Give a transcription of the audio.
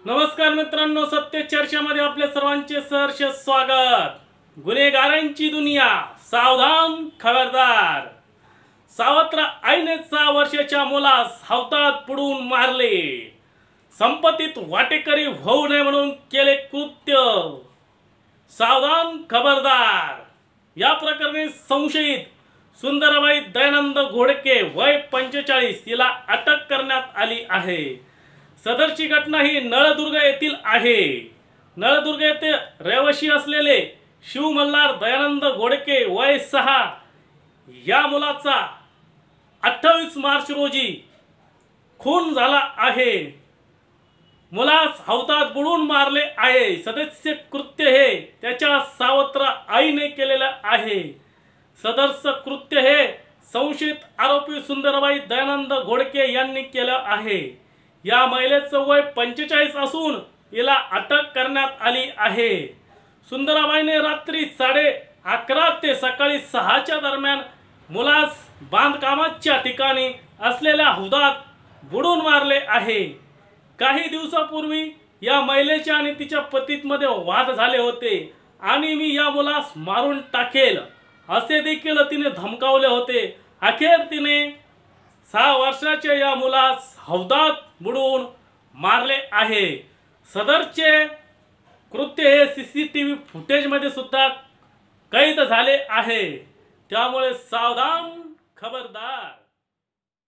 नमस्कार मित्रांनो, सत्य चर्चेमध्ये आपल्या सर्वांचे सहर्ष स्वागत। गुन्हेगारांची दुनिया, सावधान खबरदार। सावत्र आईने 6 वर्षाच्या मुलास हौदात बुडवून मारले। संपत्तीत वाटेकरी होऊ नये म्हणून केले कृत्य। सावधान खबरदार। या प्रकरणी संशयित सुंदराबाई दयानंद घोडके वय 45 हिला अटक करण्यात आली आहे। सदरची घटना ही नळदुर्ग येथील आहे। नळदुर्ग येथे रहिवासी असलेले शिव मल्हार दयानंद घोडके वय 6 या मुलाचा 28 मार्च रोजी खून झाला आहे। मुलास हौदात बुडवून मारले आहे। सदरचे कृत्य हे त्याच्या सावत्र आईने केलेले आहे। सदरचे कृत्य हे संशयित आरोपी सुंदराबाई दयानंद घोडके यांनी केले आहे। या महिलेचं वय 45 असून हिला अटक करण्यात आली आहे। सुंदराबाईने रात्री 11:30 ते सकाळी 6च्या दरम्यान मुलास बांधकामाच्या ठिकाणी असलेल्या हौदात बुडवून मारले आहे। काही दिवसापूर्वी या महिलेच्या आणि तिच्या पतीमध्ये वाद झाले होते आणि मी या मुलास मारून टाकेल असे देखील तिने धमकावले होते। अखेर तिने 6 वर्षाच्या या मुलास हौदात बुडवून मारले आहे। सदरचे कृत्य हे सीसीटीव्ही फुटेजमध्ये सुद्धा कैद झाले आहे। त्यामुळे सावधान खबरदार।